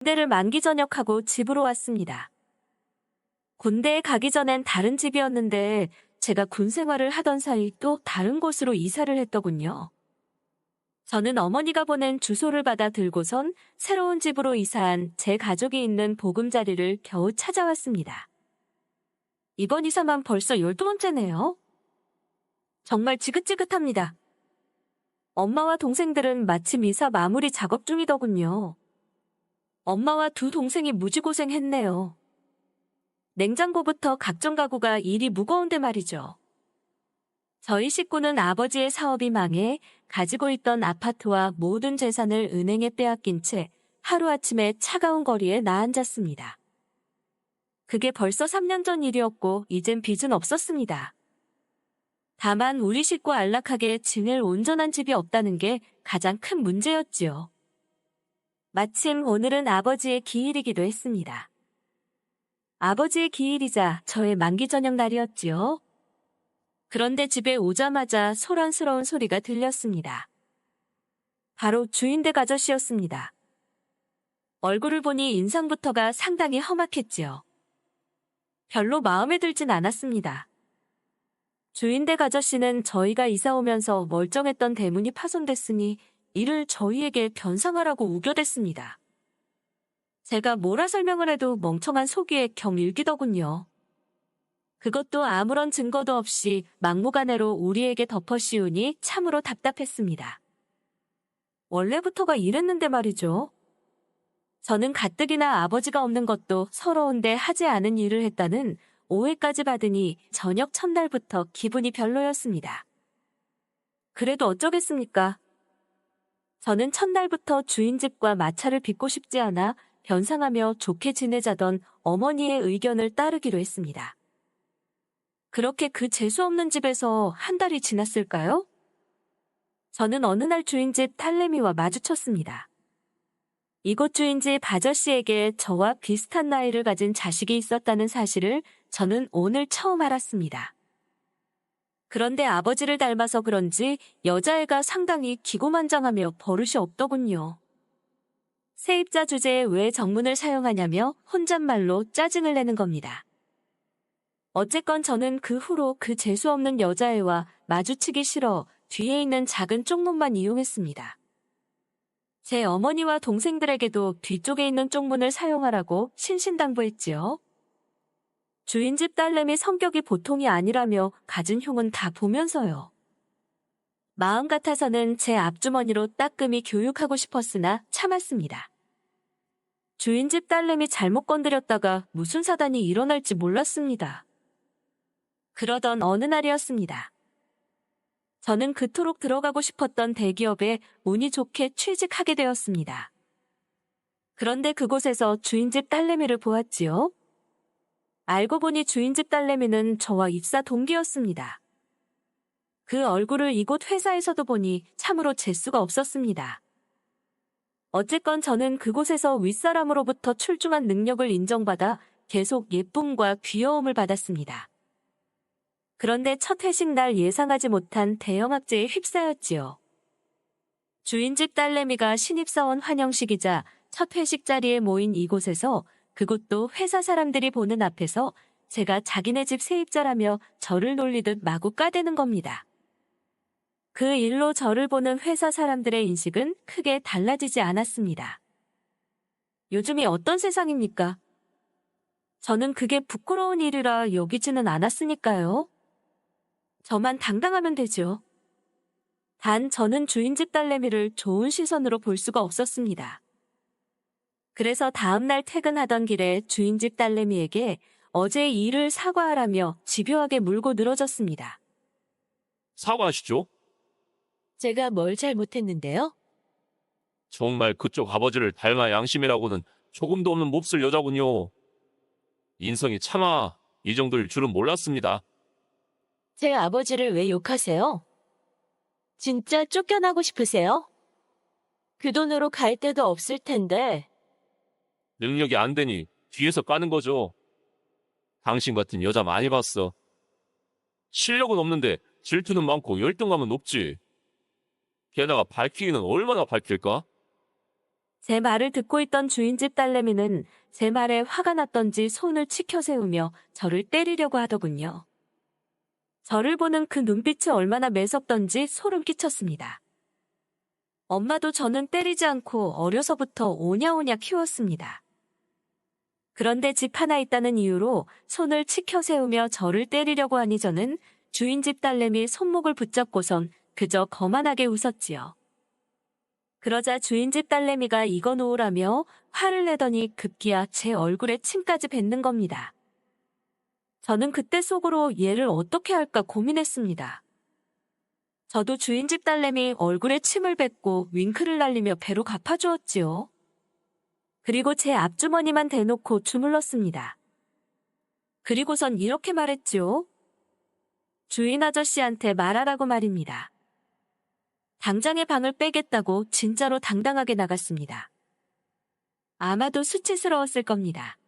군대를 만기 전역하고 집으로 왔습니다. 군대에 가기 전엔 다른 집이었는데 제가 군 생활을 하던 사이 또 다른 곳으로 이사를 했더군요. 저는 어머니가 보낸 주소를 받아 들고선 새로운 집으로 이사한 제 가족이 있는 보금자리를 겨우 찾아왔습니다. 이번 이사만 벌써 12번째네요. 정말 지긋지긋합니다. 엄마와 동생들은 마침 이사 마무리 작업 중이더군요. 엄마와 두 동생이 무지고생했네요. 냉장고부터 각종 가구가 일이 무거운데 말이죠. 저희 식구는 아버지의 사업이 망해 가지고 있던 아파트와 모든 재산을 은행에 빼앗긴 채 하루아침에 차가운 거리에 나앉았습니다. 그게 벌써 3년 전 일이었고 이젠 빚은 없었습니다. 다만 우리 식구 안락하게 지낼 온전한 집이 없다는 게 가장 큰 문제였지요. 마침 오늘은 아버지의 기일이기도 했습니다. 아버지의 기일이자 저의 만기 저녁 날이었지요. 그런데 집에 오자마자 소란스러운 소리가 들렸습니다. 바로 주인댁 아저씨였습니다. 얼굴을 보니 인상부터가 상당히 험악했지요. 별로 마음에 들진 않았습니다. 주인댁 아저씨는 저희가 이사 오면서 멀쩡했던 대문이 파손됐으니 이를 저희에게 변상하라고 우겨댔습니다. 제가 뭐라 설명을 해도 멍청한 속이에 경 일기더군요. 그것도 아무런 증거도 없이 막무가내로 우리에게 덮어씌우니 참으로 답답했습니다. 원래부터가 이랬는데 말이죠. 저는 가뜩이나 아버지가 없는 것도 서러운데 하지 않은 일을 했다는 오해까지 받으니 저녁 첫날부터 기분이 별로였습니다. 그래도 어쩌겠습니까? 저는 첫날부터 주인집과 마찰을 빚고 싶지 않아 변상하며 좋게 지내자던 어머니의 의견을 따르기로 했습니다. 그렇게 그 재수없는 집에서 한 달이 지났을까요? 저는 어느 날 주인집 딸내미와 마주쳤습니다. 이곳 주인집 아저씨에게 저와 비슷한 나이를 가진 자식이 있었다는 사실을 저는 오늘 처음 알았습니다. 그런데 아버지를 닮아서 그런지 여자애가 상당히 기고만장하며 버릇이 없더군요. 세입자 주제에 왜 정문을 사용하냐며 혼잣말로 짜증을 내는 겁니다. 어쨌건 저는 그 후로 그 재수없는 여자애와 마주치기 싫어 뒤에 있는 작은 쪽문만 이용했습니다. 제 어머니와 동생들에게도 뒤쪽에 있는 쪽문을 사용하라고 신신당부했지요. 주인집 딸내미 성격이 보통이 아니라며 가진 흉은 다 보면서요. 마음 같아서는 제 앞주머니로 따끔히 교육하고 싶었으나 참았습니다. 주인집 딸내미 잘못 건드렸다가 무슨 사단이 일어날지 몰랐습니다. 그러던 어느 날이었습니다. 저는 그토록 들어가고 싶었던 대기업에 운이 좋게 취직하게 되었습니다. 그런데 그곳에서 주인집 딸내미를 보았지요. 알고 보니 주인집 딸내미는 저와 입사 동기였습니다. 그 얼굴을 이곳 회사에서도 보니 참으로 재수가 없었습니다. 어쨌건 저는 그곳에서 윗사람으로부터 출중한 능력을 인정받아 계속 예쁨과 귀여움을 받았습니다. 그런데 첫 회식 날 예상하지 못한 대형 악재에 휩싸였지요. 주인집 딸내미가 신입사원 환영식이자 첫 회식 자리에 모인 이곳에서 그것도 회사 사람들이 보는 앞에서 제가 자기네 집 세입자라며 저를 놀리듯 마구 까대는 겁니다. 그 일로 저를 보는 회사 사람들의 인식은 크게 달라지지 않았습니다. 요즘이 어떤 세상입니까? 저는 그게 부끄러운 일이라 여기지는 않았으니까요. 저만 당당하면 되죠. 단 저는 주인집 딸내미를 좋은 시선으로 볼 수가 없었습니다. 그래서 다음날 퇴근하던 길에 주인집 딸내미에게 어제 일을 사과하라며 집요하게 물고 늘어졌습니다. 사과하시죠. 제가 뭘 잘못했는데요? 정말 그쪽 아버지를 닮아 양심이라고는 조금도 없는 몹쓸 여자군요. 인성이 차마 이 정도일 줄은 몰랐습니다. 제 아버지를 왜 욕하세요? 진짜 쫓겨나고 싶으세요? 그 돈으로 갈 데도 없을 텐데. 능력이 안 되니 뒤에서 까는 거죠. 당신 같은 여자 많이 봤어. 실력은 없는데 질투는 많고 열등감은 높지. 게다가 밝히기는 얼마나 밝힐까? 제 말을 듣고 있던 주인집 딸내미는 제 말에 화가 났던지 손을 치켜 세우며 저를 때리려고 하더군요. 저를 보는 그 눈빛이 얼마나 매섭던지 소름 끼쳤습니다. 엄마도 저는 때리지 않고 어려서부터 오냐오냐 키웠습니다. 그런데 집 하나 있다는 이유로 손을 치켜 세우며 저를 때리려고 하니 저는 주인집 딸내미 손목을 붙잡고선 그저 거만하게 웃었지요. 그러자 주인집 딸내미가 이거 놓으라며 화를 내더니 급기야 제 얼굴에 침까지 뱉는 겁니다. 저는 그때 속으로 얘를 어떻게 할까 고민했습니다. 저도 주인집 딸내미 얼굴에 침을 뱉고 윙크를 날리며 배로 갚아주었지요. 그리고 제 앞주머니만 대놓고 주물렀습니다. 그리고선 이렇게 말했지요. 주인 아저씨한테 말하라고 말입니다. 당장에 방을 빼겠다고 진짜로 당당하게 나갔습니다. 아마도 수치스러웠을 겁니다.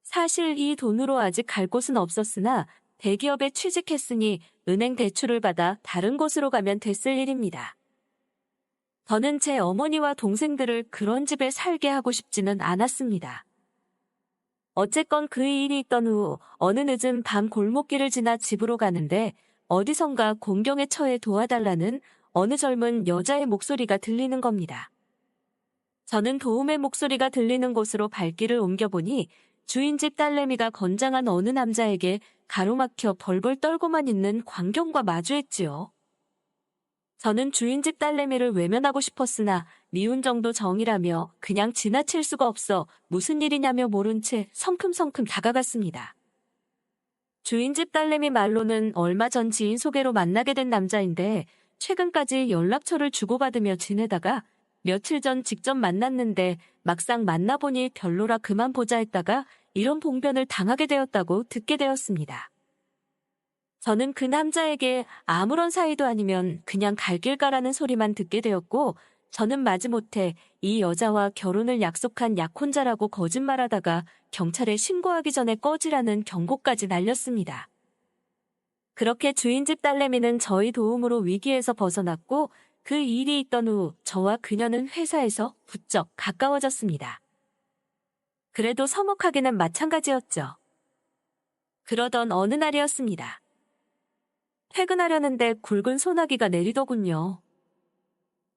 사실 이 돈으로 아직 갈 곳은 없었으나 대기업에 취직했으니 은행 대출을 받아 다른 곳으로 가면 됐을 일입니다. 저는 제 어머니와 동생들을 그런 집에 살게 하고 싶지는 않았습니다. 어쨌건 그 일이 있던 후 어느 늦은 밤 골목길을 지나 집으로 가는데 어디선가 공경에 처해 도와달라는 어느 젊은 여자의 목소리가 들리는 겁니다. 저는 도움의 목소리가 들리는 곳으로 발길을 옮겨보니 주인집 딸내미가 건장한 어느 남자에게 가로막혀 벌벌 떨고만 있는 광경과 마주했지요. 저는 주인집 딸내미를 외면하고 싶었으나 미운 정도 정이라며 그냥 지나칠 수가 없어 무슨 일이냐며 모른 채 성큼성큼 다가갔습니다. 주인집 딸내미 말로는 얼마 전 지인 소개로 만나게 된 남자인데 최근까지 연락처를 주고받으며 지내다가 며칠 전 직접 만났는데 막상 만나보니 별로라 그만 보자 했다가 이런 봉변을 당하게 되었다고 듣게 되었습니다. 저는 그 남자에게 아무런 사이도 아니면 그냥 갈 길 가라는 소리만 듣게 되었고 저는 마지못해 이 여자와 결혼을 약속한 약혼자라고 거짓말하다가 경찰에 신고하기 전에 꺼지라는 경고까지 날렸습니다. 그렇게 주인집 딸내미는 저희 도움으로 위기에서 벗어났고 그 일이 있던 후 저와 그녀는 회사에서 부쩍 가까워졌습니다. 그래도 서먹하기는 마찬가지였죠. 그러던 어느 날이었습니다. 퇴근하려는데 굵은 소나기가 내리더군요.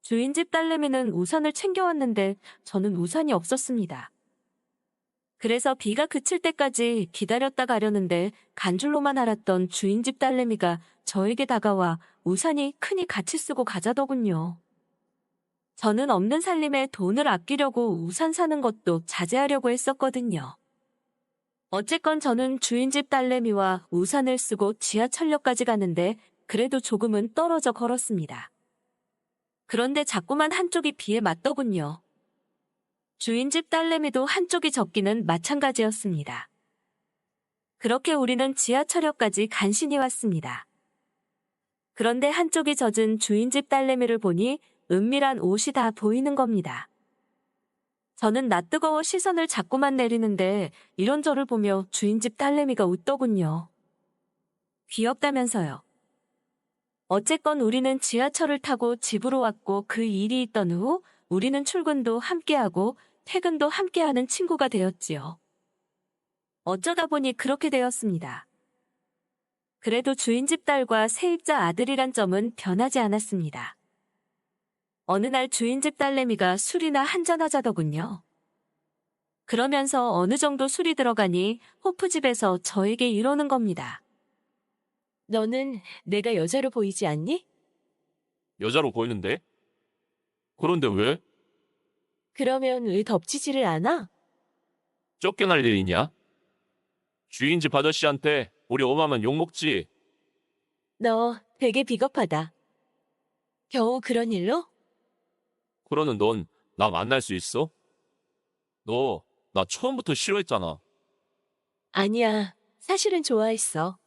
주인집 딸내미는 우산을 챙겨왔는데 저는 우산이 없었습니다. 그래서 비가 그칠 때까지 기다렸다 가려는데 간줄로만 알았던 주인집 딸내미가 저에게 다가와 우산이 크니 같이 쓰고 가자더군요. 저는 없는 살림에 돈을 아끼려고 우산 사는 것도 자제하려고 했었거든요. 어쨌건 저는 주인집 딸내미와 우산을 쓰고 지하철역까지 가는데 그래도 조금은 떨어져 걸었습니다. 그런데 자꾸만 한쪽이 비에 맞더군요. 주인집 딸내미도 한쪽이 젖기는 마찬가지였습니다. 그렇게 우리는 지하철역까지 간신히 왔습니다. 그런데 한쪽이 젖은 주인집 딸내미를 보니 은밀한 옷이 다 보이는 겁니다. 저는 낯뜨거워 시선을 자꾸만 내리는데 이런 저를 보며 주인집 딸내미가 웃더군요. 귀엽다면서요. 어쨌건 우리는 지하철을 타고 집으로 왔고 그 일이 있던 후 우리는 출근도 함께하고 퇴근도 함께하는 친구가 되었지요. 어쩌다 보니 그렇게 되었습니다. 그래도 주인집 딸과 세입자 아들이란 점은 변하지 않았습니다. 어느 날 주인집 딸내미가 술이나 한잔하자더군요. 그러면서 어느 정도 술이 들어가니 호프집에서 저에게 이러는 겁니다. 너는 내가 여자로 보이지 않니? 여자로 보이는데? 그런데 왜? 그러면 왜 덮치지를 않아? 쫓겨날 일이냐? 주인집 아저씨한테 우리 엄마만 욕먹지. 너 되게 비겁하다. 겨우 그런 일로? 그러는 넌 나 만날 수 있어? 너 나 처음부터 싫어했잖아. 아니야. 사실은 좋아했어.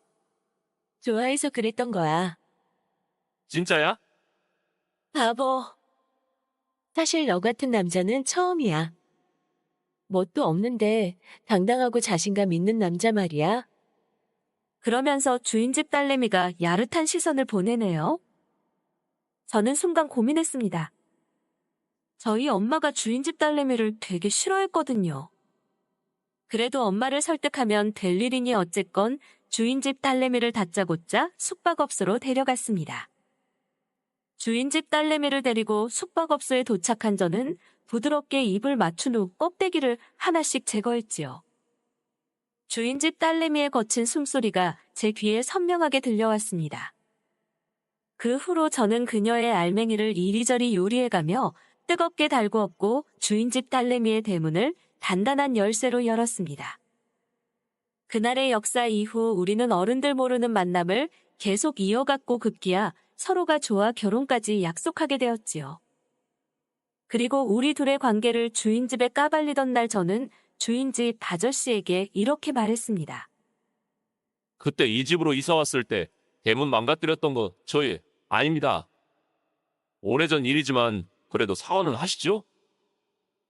좋아해서 그랬던 거야. 진짜야? 바보. 사실 너 같은 남자는 처음이야. 뭣도 없는데 당당하고 자신감 있는 남자 말이야. 그러면서 주인집 딸내미가 야릇한 시선을 보내네요. 저는 순간 고민했습니다. 저희 엄마가 주인집 딸내미를 되게 싫어했거든요. 그래도 엄마를 설득하면 될 일이니 어쨌건 주인집 딸내미를 다짜고짜 숙박업소로 데려갔습니다. 주인집 딸내미를 데리고 숙박업소에 도착한 저는 부드럽게 입을 맞춘 후 껍데기를 하나씩 제거했지요. 주인집 딸내미의 거친 숨소리가 제 귀에 선명하게 들려왔습니다. 그 후로 저는 그녀의 알맹이를 이리저리 요리해가며 뜨겁게 달구었고 주인집 딸내미의 대문을 단단한 열쇠로 열었습니다. 그날의 역사 이후 우리는 어른들 모르는 만남을 계속 이어갔고 급기야 서로가 좋아 결혼까지 약속하게 되었지요. 그리고 우리 둘의 관계를 주인집에 까발리던 날 저는 주인집 아저씨에게 이렇게 말했습니다. 그때 이 집으로 이사 왔을 때 대문 망가뜨렸던 거 저희 아닙니다. 오래전 일이지만 그래도 사과는 하시죠?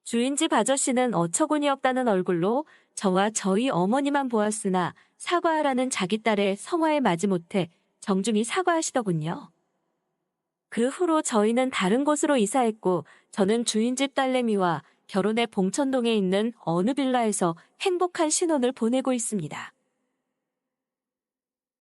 주인집 아저씨는 어처구니 없다는 얼굴로 저와 저희 어머니만 보았으나 사과하라는 자기 딸의 성화에 마지못해 정중히 사과하시더군요. 그 후로 저희는 다른 곳으로 이사했고 저는 주인집 딸내미와 결혼해 봉천동에 있는 어느 빌라에서 행복한 신혼을 보내고 있습니다.